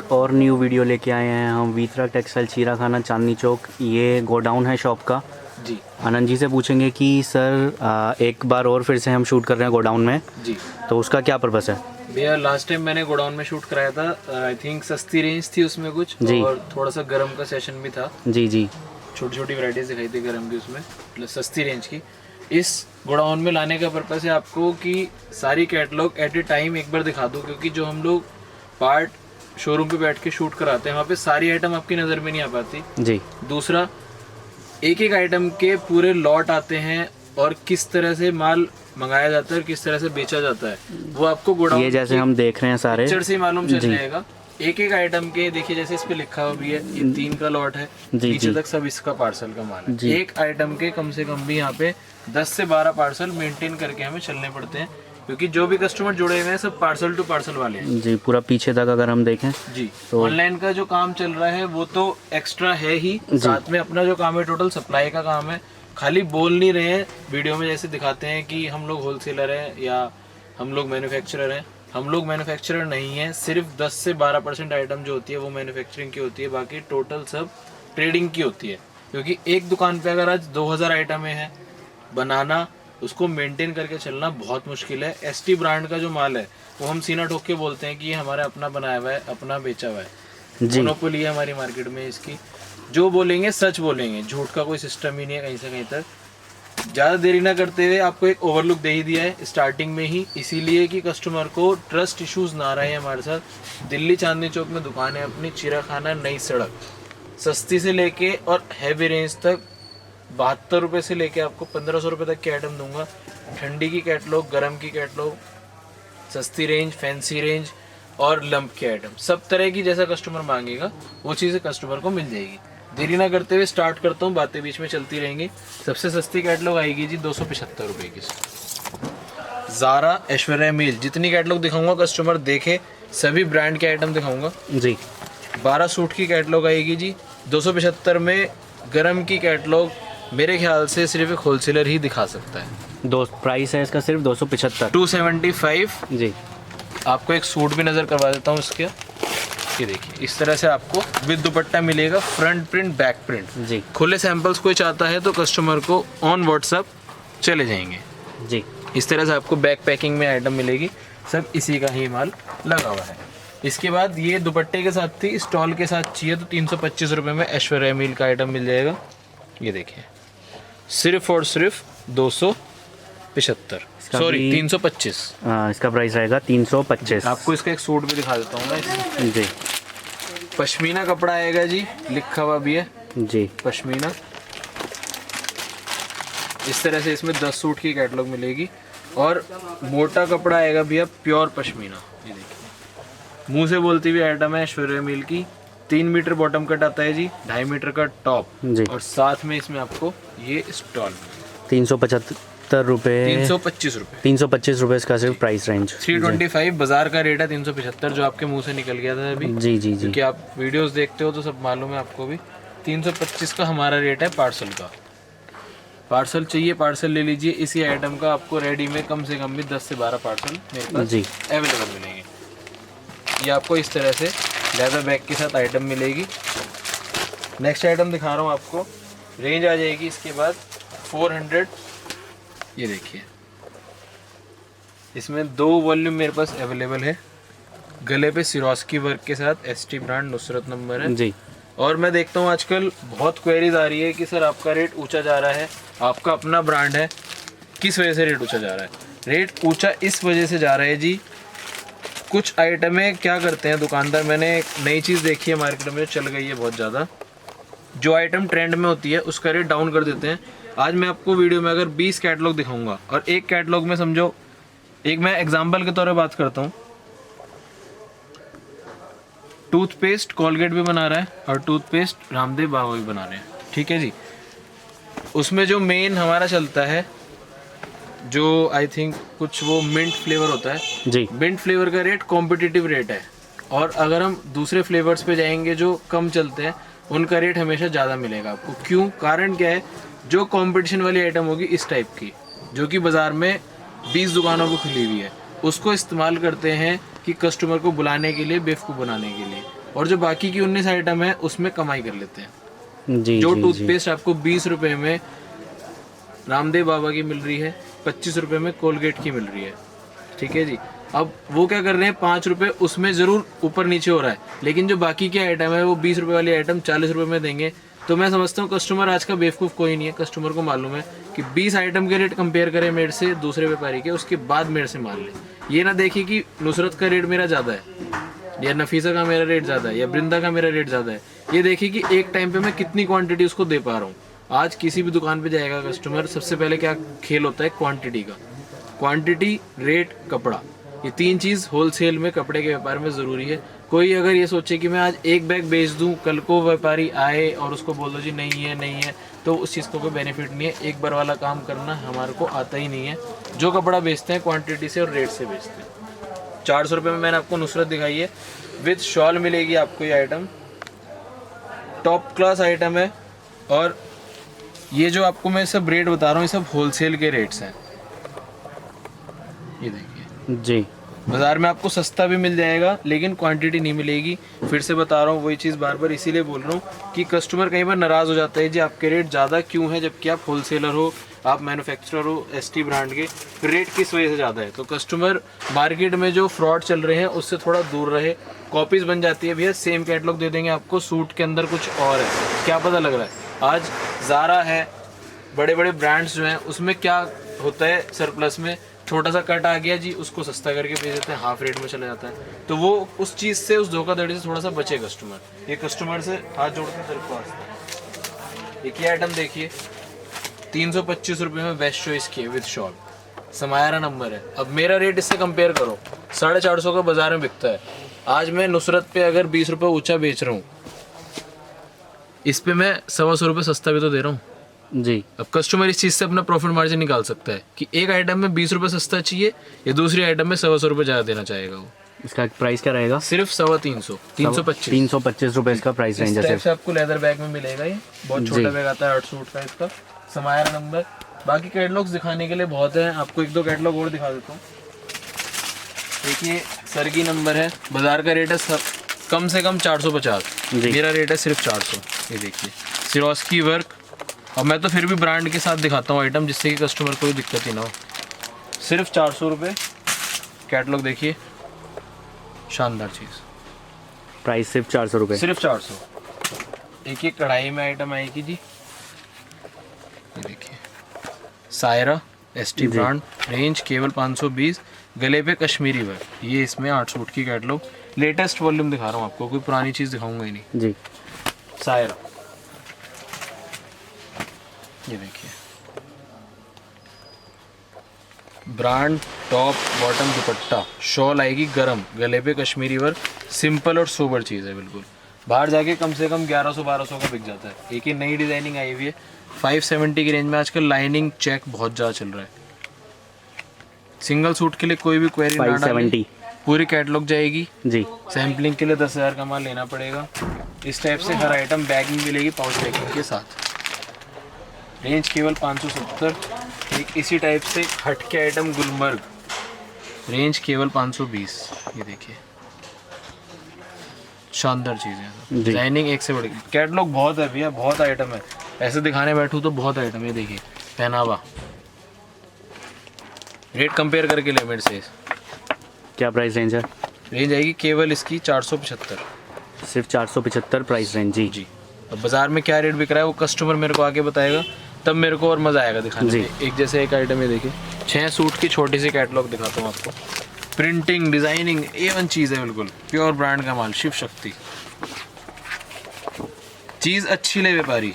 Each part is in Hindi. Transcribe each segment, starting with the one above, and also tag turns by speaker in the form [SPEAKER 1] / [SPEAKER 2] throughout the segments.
[SPEAKER 1] एक और न्यू वीडियो लेके आए हैं हम वीतरा टेक्सटाइल चीराखाना चांदनी चौक। ये गोडाउन है शॉप का
[SPEAKER 2] जी।
[SPEAKER 1] आनंद जी से पूछेंगे कि सर एक बार और फिर से हम शूट कर रहे हैं गोडाउन में
[SPEAKER 2] जी
[SPEAKER 1] तो उसका क्या पर्पस है?
[SPEAKER 2] भैया लास्ट टाइम मैंने गोडाउन में शूट कराया था, आई थिंक सस्ती रेंज थी उसमें कुछ
[SPEAKER 1] जी।
[SPEAKER 2] और थोड़ा सा गर्म का सेशन भी था।
[SPEAKER 1] जी जी
[SPEAKER 2] छोटी छोटी वैरायटीज दिखाई थी गर्म की उसमें, प्लस सस्ती रेंज की। इस गोडाउन में लाने का पर्पस है आपको कि सारी कैटलॉग एट ए टाइम एक बार दिखा दूँ, क्योंकि जो हम लोग पार्ट शोरूम पे बैठ के शूट कराते हैं वहाँ पे सारी आइटम आपकी नज़र में नहीं आ पाती।
[SPEAKER 1] जी।
[SPEAKER 2] दूसरा, एक एक आइटम के पूरे लॉट आते हैं और किस तरह से माल मंगाया जाता है और किस तरह से बेचा जाता है वो आपको गोडाउन
[SPEAKER 1] ये जैसे हम देख रहे हैं सारे
[SPEAKER 2] पिक्चर से मालूम चल जाएगा। एक एक आइटम के देखिए, जैसे इस पे लिखा हुआ भी है ये 3 का लॉट है,
[SPEAKER 1] जी,
[SPEAKER 2] नीचे
[SPEAKER 1] जी।
[SPEAKER 2] तक सब इसका पार्सल का माल है।
[SPEAKER 1] जी।
[SPEAKER 2] एक आइटम के कम से कम भी यहाँ पे 10 से 12 पार्सल मेंटेन करके हमें चलने पड़ते हैं, क्योंकि जो भी कस्टमर जुड़े हुए हैं सब पार्सल टू पार्सल वाले हैं।
[SPEAKER 1] जी। पूरा पीछे तक अगर हम देखें
[SPEAKER 2] जी।
[SPEAKER 1] तो
[SPEAKER 2] ऑनलाइन का जो काम चल रहा है वो तो एक्स्ट्रा है ही, साथ में अपना जो काम है टोटल सप्लाई का काम है। खाली बोल नहीं रहे हैं वीडियो में, जैसे दिखाते हैं कि हम लोग होलसेलर हैं या हम लोग मैन्युफैक्चरर हैं। हम लोग मैन्युफैक्चरर नहीं हैं, सिर्फ 10 से 12% आइटम जो होती है वो मैन्युफैक्चरिंग की होती है, बाकी टोटल सब ट्रेडिंग की होती है। क्योंकि एक दुकान पे अगर आज 2000 आइटमें हैं, बनाना उसको मेंटेन करके चलना बहुत मुश्किल है। एसटी ब्रांड का जो माल है वो हम सीना ठोक के बोलते हैं कि ये हमारा अपना बनाया हुआ है, अपना बेचा हुआ है।
[SPEAKER 1] जी।
[SPEAKER 2] मोनोपोली है हमारी मार्केट में इसकी। जो बोलेंगे सच बोलेंगे, झूठ का कोई सिस्टम ही नहीं है कहीं से कहीं तक। ज़्यादा देरी ना करते हुए आपको एक ओवरलुक दे ही दिया है स्टार्टिंग में ही, इसीलिए कि कस्टमर को ट्रस्ट इश्यूज ना रहे हमारे साथ। दिल्ली चांदनी चौक में दुकान है अपनी, चीराखाना नई सड़क। सस्ती से लेके और हैवी रेंज तक 72 रुपये से लेके आपको 1500 रुपये तक की आइटम दूंगा। ठंडी की कैटलॉग, गर्म की कैटलॉग, सस्ती रेंज, फैंसी रेंज और लंप के आइटम, सब तरह की जैसा कस्टमर मांगेगा वो चीज़ें कस्टमर को मिल जाएगी। देरी ना करते हुए स्टार्ट करता हूँ, बातें बीच में चलती रहेंगी। सबसे सस्ती कैटलॉग आएगी जी 275 रुपये की। ज़ारा, ऐश्वर्या मिल, जितनी कैटलॉग दिखाऊंगा कस्टमर देखे, सभी ब्रांड के आइटम दिखाऊंगा।
[SPEAKER 1] जी।
[SPEAKER 2] 12 सूट की कैटलॉग आएगी जी 275 में। गरम की कैटलॉग मेरे ख्याल से सिर्फ एक होलसेलर ही दिखा सकता है।
[SPEAKER 1] दो प्राइस है इसका सिर्फ 275।
[SPEAKER 2] 275।
[SPEAKER 1] जी।
[SPEAKER 2] आपको एक सूट भी नज़र करवा देता हूँ इसके। ये देखिए, इस तरह से आपको विद दुपट्टा मिलेगा, फ्रंट प्रिंट बैक प्रिंट।
[SPEAKER 1] जी।
[SPEAKER 2] खुले सैंपल्स कोई चाहता है तो कस्टमर को ऑन व्हाट्सएप चले जाएंगे।
[SPEAKER 1] जी।
[SPEAKER 2] इस तरह से आपको बैक पैकिंग में आइटम मिलेगी, सब इसी का ही माल लगा हुआ है। इसके बाद ये दुपट्टे के साथ थी, स्टॉल के साथ चाहिए तो 325 रुपये में ऐश्वर्या मिल का आइटम मिल जाएगा। ये देखिए, सिर्फ और सिर्फ 275, सॉरी 325।
[SPEAKER 1] इसका प्राइस रहेगा 325।
[SPEAKER 2] आपको इसका एक सूट भी दिखा देता हूँ मैं।
[SPEAKER 1] जी।
[SPEAKER 2] पश्मीना कपड़ा आएगा जी, लिखा हुआ भी है
[SPEAKER 1] जी।
[SPEAKER 2] पश्मीना। इस तरह से इसमें 10 सूट की कैटलॉग मिलेगी और मोटा कपड़ा आएगा भैया, प्योर पश्मीना। ये देखिए, मुंह से बोलती हुई आइटम है ऐश्वर्या मिल की। 3 मीटर बॉटम कट आता है जी, 2.5 मीटर का टॉप
[SPEAKER 1] जी।
[SPEAKER 2] और साथ में इसमें आपको ये स्टॉल
[SPEAKER 1] 375 रुपये।
[SPEAKER 2] 325 रुपये।
[SPEAKER 1] 325 रुपये इसका सिर्फ प्राइस रेंज।
[SPEAKER 2] 325 बाजार का रेट है, 375 जो आपके मुंह से निकल गया था अभी।
[SPEAKER 1] जी जी जी।
[SPEAKER 2] क्योंकि आप वीडियोस देखते हो तो सब मालूम है आपको भी। 325 का हमारा रेट है पार्सल का। पार्सल चाहिए पार्सल ले लीजिए। इसी आइटम का आपको रेडी में कम से कम भी 10 से 12 पार्सल मेरे पास
[SPEAKER 1] जी
[SPEAKER 2] अवेलेबल मिलेंगे। ये आपको इस तरह से लेदर बैग के साथ आइटम मिलेगी। नेक्स्ट आइटम दिखा रहा हूँ आपको, रेंज आ जाएगी इसके बाद 400। ये देखिए, इसमें 2 वॉल्यूम मेरे पास अवेलेबल है। गले पे सिरोस्की वर्क के साथ एसटी ब्रांड नुसरत नंबर है
[SPEAKER 1] जी।
[SPEAKER 2] और मैं देखता हूँ आजकल बहुत क्वेरीज आ रही है कि सर आपका रेट ऊंचा जा रहा है, आपका अपना ब्रांड है, किस वजह से रेट ऊंचा जा रहा है? रेट ऊंचा इस वजह से जा रहा है जी, कुछ आइटमें क्या करते हैं दुकानदार, मैंने एक नई चीज़ देखी है मार्केट में, चल गई है बहुत ज़्यादा। जो आइटम ट्रेंड में होती है उसका रेट डाउन कर देते हैं। आज मैं आपको वीडियो में अगर 20 कैटलॉग दिखाऊंगा और एक कैटलॉग में समझो, एक मैं एग्जाम्पल के तौर पर बात करता हूँ, टूथपेस्ट कोलगेट भी बना रहा है और टूथपेस्ट रामदेव बाबा भी बना रहे हैं, ठीक है जी। उसमें जो मेन हमारा चलता है, जो आई थिंक कुछ वो मिंट फ्लेवर होता है
[SPEAKER 1] जी।
[SPEAKER 2] मिंट फ्लेवर का रेट कॉम्पिटिटिव रेट है, और अगर हम दूसरे फ्लेवर्स पे जाएंगे जो कम चलते हैं उनका रेट हमेशा ज़्यादा मिलेगा आपको। क्यों? कारण क्या है, जो कंपटीशन वाली आइटम होगी इस टाइप की, जो कि बाज़ार में 20 दुकानों पर खुली हुई है, उसको इस्तेमाल करते हैं कि कस्टमर को बुलाने के लिए, बेवकूफ़ बनाने के लिए। और जो बाकी की 19 आइटम है उसमें कमाई कर लेते हैं।
[SPEAKER 1] जी
[SPEAKER 2] जो
[SPEAKER 1] जी,
[SPEAKER 2] टूथपेस्ट आपको 20 रुपए में रामदेव बाबा की मिल रही है, 25 रुपए में कोलगेट की मिल रही है, ठीक है जी। अब वो क्या कर रहे हैं, 5 रुपए उसमें जरूर ऊपर नीचे हो रहा है, लेकिन जो बाकी के आइटम है वो 20 रुपए वाली आइटम 40 रुपए में देंगे। तो मैं समझता हूँ कस्टमर आज का बेवकूफ़ कोई नहीं है। कस्टमर को मालूम है कि 20 आइटम के रेट कंपेयर करें मेरे से दूसरे व्यापारी के, उसके बाद मेरे से मान ले। ये ना देखिए कि नुसरत का रेट मेरा ज़्यादा है या नफीसा का मेरा रेट ज़्यादा है या बृंदा का मेरा रेट ज़्यादा है। ये देखिए कि एक टाइम पे मैं कितनी क्वांटिटी उसको दे पा रहा हूँ। आज किसी भी दुकान पे जाएगा कस्टमर, सबसे पहले क्या खेल होता है, क्वांटिटी का। क्वांटिटी, रेट, कपड़ा, ये 3 चीज़ होलसेल में कपड़े के व्यापार में ज़रूरी है। कोई अगर ये सोचे कि मैं आज एक बैग बेच दूं, कल को व्यापारी आए और उसको बोल दो जी नहीं है, तो उस चीज़ को कोई बेनिफिट नहीं है। एक बार वाला काम करना हमारे को आता ही नहीं है। जो कपड़ा बेचते हैं क्वांटिटी से और रेट से बेचते हैं। 400 रुपये में मैंने आपको नुसरत दिखाई है, विद शॉल मिलेगी आपको। ये आइटम टॉप क्लास आइटम है। और ये जो आपको मैं सब रेट बता रहा हूँ, ये सब होलसेल के रेट्स हैं। ये देखिए
[SPEAKER 1] जी,
[SPEAKER 2] बाजार में आपको सस्ता भी मिल जाएगा लेकिन क्वांटिटी नहीं मिलेगी। फिर से बता रहा हूँ वही चीज़ बार बार, इसीलिए बोल रहा हूँ कि कस्टमर कई बार नाराज़ हो जाता है जी आपके रेट ज़्यादा क्यों है, जबकि आप होलसेलर हो, आप मैन्युफैक्चरर हो एसटी ब्रांड के, रेट किस वजह से ज़्यादा है। तो कस्टमर मार्केट में जो फ्रॉड चल रहे हैं उससे थोड़ा दूर रहे। कॉपीज़ बन जाती है भैया, सेम कैटलॉग दे देंगे आपको, सूट के अंदर कुछ और है, क्या पता लग रहा है। आज ज़ारा है, बड़े बड़े ब्रांड्स जो हैं उसमें क्या होता है, सरप्लस में छोटा सा कट आ गया जी, उसको सस्ता करके बेच देते हैं, हाफ रेट में चला जाता है। तो वो उस चीज़ से, उस धोखाधड़ी से थोड़ा सा बचे कस्टमर। ये कस्टमर से हाथ जोड़ के दरख्वास्त है। एक ही आइटम देखिए 325 रुपये में बेस्ट चॉइस की विद शॉल, समायरा नंबर है। अब मेरा रेट इससे कंपेयर करो, 450 का बाजार में बिकता है। आज मैं नुसरत पे अगर 20 रुपये ऊँचा बेच रहा हूँ, इस पे मैं 125 रुपये सस्ता भी तो दे रहा हूँ
[SPEAKER 1] जी।
[SPEAKER 2] अब कस्टमर इस चीज़ से अपना प्रॉफिट मार्जिन निकाल सकता है कि एक आइटम में 20 रुपये सस्ता चाहिए या दूसरी आइटम में 125 रुपये ज़्यादा देना चाहेगा वो।
[SPEAKER 1] इसका प्राइस क्या रहेगा?
[SPEAKER 2] सिर्फ 325,
[SPEAKER 1] 325 रुपए इसका प्राइस रेंज है।
[SPEAKER 2] सिर्फ आपको लेदर बैग में मिलेगा। ये बहुत छोटा बैग आता है 8 सूट का इसका, समायर नंबर। बाकी कैटलॉग्स दिखाने के लिए बहुत है, आपको 1-2 कैटलॉग और दिखा देता हूँ। देखिए सरगी नंबर है, बाजार का रेट है कम से कम 450, मेरा रेट है सिर्फ 400। ये देखिए सिरोस्की वर्क। अब मैं तो फिर भी ब्रांड के साथ दिखाता हूँ आइटम, जिससे कि कस्टमर को कोई दिक्कत ही ना हो। सिर्फ 400 रुपये। कैटलॉग देखिए, शानदार चीज़,
[SPEAKER 1] प्राइस सिर्फ 400 रुपये,
[SPEAKER 2] सिर्फ 400। एक कढ़ाई में आइटम आएगी जी, ये देखिए सायरा एसटी ब्रांड, रेंज केवल 520, गले पे कश्मीरी वर्क। ये इसमें 8 सूट की कैटलॉग, लेटेस्ट वॉल्यूम दिखा रहा हूँ आपको, कोई पुरानी चीज़ दिखाऊंगा ही नहीं
[SPEAKER 1] जी।
[SPEAKER 2] सायरा, ये देखिए ब्रांड, टॉप बॉटम दुपट्टा, शॉल आएगी गरम, गले पे कश्मीरी वर्क, सिंपल और सोबर चीज़ है बिल्कुल। बाहर जाके कम से कम 1100-1200 का बिक जाता है। एक ही नई डिज़ाइनिंग आई हुई है 570 की रेंज में। आजकल लाइनिंग चेक बहुत ज़्यादा चल रहा है। सिंगल सूट के लिए कोई भी क्वेरी ना डालें,
[SPEAKER 1] 570
[SPEAKER 2] पूरी कैटलॉग जाएगी जी। सैम्पलिंग के लिए 10,000 का माल लेना पड़ेगा। इस टाइप से हर आइटम बैगिंग मिलेगी, पाउच पैकिंग के साथ। रेंज केवल 570। एक इसी टाइप से हटके आइटम गुलमर्ग, रेंज केवल 520। ये देखिए शानदार चीज़ें हैं, डिजाइनिंग एक से बड़ी। कैटलॉग बहुत है भैया, बहुत आइटम है, ऐसे दिखाने बैठूँ तो बहुत आइटम है। देखिए पहनावा, रेट कंपेयर करके ले मेरे से।
[SPEAKER 1] क्या प्राइस रेंज है?
[SPEAKER 2] रेंज आएगी केवल इसकी 475,
[SPEAKER 1] सिर्फ 475 प्राइस रेंज जी
[SPEAKER 2] जी। अब बाजार में क्या रेट बिक रहा है वो कस्टमर मेरे को आके बताएगा, तब मेरे को और मज़ा आएगा दिखाने में। एक जैसे एक आइटम है देखिए, 6 सूट की छोटी सी कैटलॉग दिखाता हूँ आपको। प्रिंटिंग डिज़ाइनिंग A1 चीज़ है बिल्कुल, प्योर ब्रांड का माल, शिव शक्ति। चीज़ अच्छी ले व्यापारी,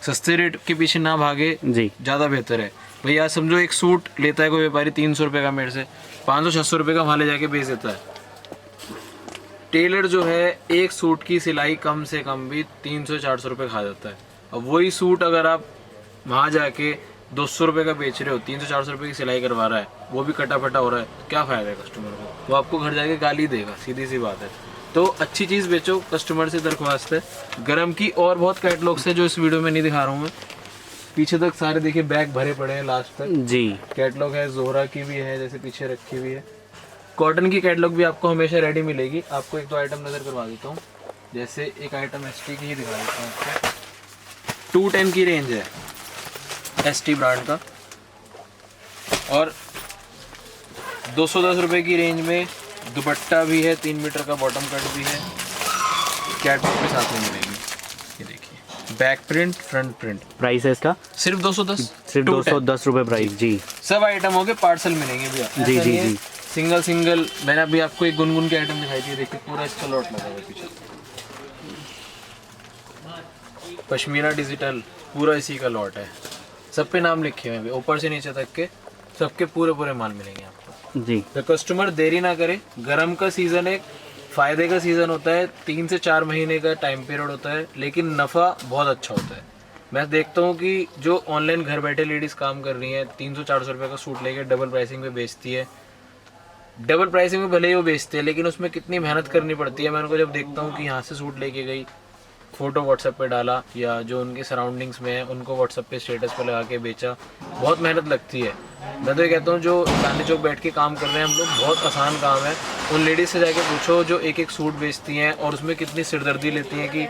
[SPEAKER 2] सस्ते रेट के पीछे ना भागे जी, ज़्यादा बेहतर है। भैया समझो एक सूट लेता है कोई व्यापारी 300 रुपये का, मेरे से 500-600 रुपये का वहाँ ले जाके बेच देता है। टेलर जो है एक सूट की सिलाई कम से कम भी 300-400 रुपये खा जाता है। अब वही सूट अगर आप वहाँ जाके 200 रुपये का बेच रहे हो, 300-400 रुपये की सिलाई करवा रहा है, वो भी कटा फटा हो रहा है, क्या फ़ायदा है कस्टमर को? वो आपको घर जाके गाली देगा, सीधी सी बात है। तो अच्छी चीज़ बेचो, कस्टमर से दरख्वास्त है। गरम की और बहुत कैटलॉग्स है जो इस वीडियो में नहीं दिखा रहा हूँ मैं। पीछे तक सारे देखिए बैग भरे पड़े हैं लास्ट तक जी। कैटलॉग है, जोहरा की भी है जैसे पीछे रखी हुई है, कॉटन की कैटलॉग भी आपको हमेशा रेडी मिलेगी। आपको एक दो आइटम नज़र करवा देता हूँ। जैसे एक आइटम एसटी की ही दिखा देता हूँ आपको। 210 की रेंज है एसटी ब्रांड का, और 210 रुपये की रेंज में दुपट्टा भी है, 3 मीटर का बॉटम कट भी है, कैटलॉग के साथ में मिलेगी। ये देखिए, back print front print.
[SPEAKER 1] Price है इसका
[SPEAKER 2] सिर्फ 210,
[SPEAKER 1] सिर्फ 210 रुपये प्राइस जी।
[SPEAKER 2] सब आइटम हो गए पार्सल मिलेंगे भैया।
[SPEAKER 1] जी,
[SPEAKER 2] ऐसा
[SPEAKER 1] जी,
[SPEAKER 2] नहीं है,
[SPEAKER 1] जी।
[SPEAKER 2] Single single. मैंने अभी आपको एक गुनगुन के आइटम दिखाई थी, देखिए पूरा इसका लॉट लगा हुआ है पीछे। पश्मीना डिजिटल पूरा इसी का लॉट है, सब पे नाम लिखे हुए हैं ऊपर से नीचे तक के, सबके पूरे पूरे माल मिलेंगे आपको
[SPEAKER 1] जी।
[SPEAKER 2] तो कस्टमर देरी ना करे। गर्म का सीज़न एक फ़ायदे का सीज़न होता है, 3 से 4 महीने का टाइम पीरियड होता है, लेकिन नफ़ा बहुत अच्छा होता है। मैं देखता हूँ कि जो ऑनलाइन घर बैठे लेडीज़ काम कर रही हैं, 300-400 रुपये का सूट लेके डबल प्राइसिंग पे बेचती है। डबल प्राइसिंग में भले ही वो बेचते हैं, लेकिन उसमें कितनी मेहनत करनी पड़ती है। मैं उनको जब देखता हूँ कि यहाँ से सूट लेके गई, फ़ोटो व्हाट्सएप पे डाला, या जो उनके सराउंडिंग्स में है उनको व्हाट्सएप पे स्टेटस पे लगा के बेचा, बहुत मेहनत लगती है। मैं तो ये कहता हूँ जो चांदनी चौक बैठ के काम कर रहे हैं हम लोग, बहुत आसान काम है। उन लेडीज़ से जाके पूछो जो एक एक सूट बेचती हैं और उसमें कितनी सिरदर्दी लेती हैं कि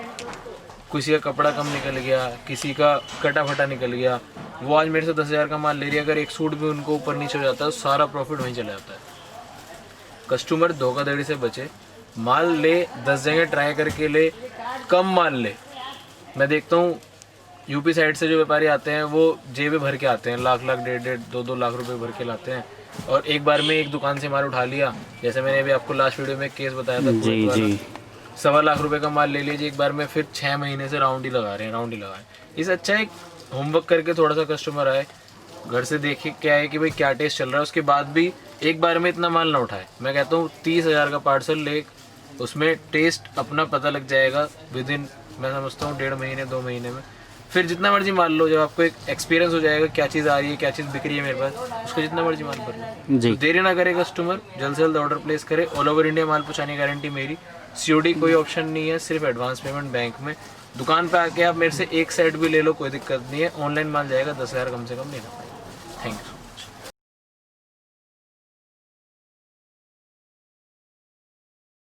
[SPEAKER 2] किसी का कपड़ा कम निकल गया, किसी का कटा फटा निकल गया। वो आज मेरे से 10,000 का माल ले रही है, अगर एक सूट भी उनको ऊपर नीचे हो जाता है, सारा प्रॉफिट वहीं चला जाता है। कस्टमर धोखाधड़ी से बचे, माल ले 10 जगह ट्राई करके ले, कम माल ले। मैं देखता हूँ यूपी साइड से जो व्यापारी आते हैं वो जेबें भर के आते हैं, लाख 1.5-2 लाख रुपए भर के लाते हैं, और एक बार में एक दुकान से माल उठा लिया। जैसे मैंने अभी आपको लास्ट वीडियो में केस बताया था,
[SPEAKER 1] जी जी,
[SPEAKER 2] 1.25 लाख रुपए का माल ले लीजिए एक बार में, फिर 6 महीने से राउंड ही लगा रहे हैं। इससे अच्छा है होमवर्क करके थोड़ा सा कस्टमर आए, घर से देखे क्या है कि भाई क्या टेस्ट चल रहा है, उसके बाद भी एक बार में इतना माल ना उठाए। मैं कहता हूँ 30,000 का पार्सल ले, उसमें टेस्ट अपना पता लग जाएगा विदिन, मैं समझता हूँ 1.5 महीने 2 महीने में। फिर जितना मर्जी माल लो, जब आपको एक एक्सपीरियंस हो जाएगा क्या चीज़ आ रही है, क्या चीज़ बिक रही है मेरे पास, उसको जितना मर्जी माल भर लो।
[SPEAKER 1] जी।
[SPEAKER 2] तो देरी ना करे कस्टमर, जल्द से जल्द ऑर्डर प्लेस करे। ऑल ओवर इंडिया माल पहुँचाने की गारंटी मेरी। COD कोई ऑप्शन नहीं है, सिर्फ एडवांस पेमेंट बैंक में। दुकान पे आके आप मेरे से एक सेट भी ले लो, कोई दिक्कत नहीं है। ऑनलाइन माल जाएगा 10,000 कम से कम लेना पड़ेगा। Thank you.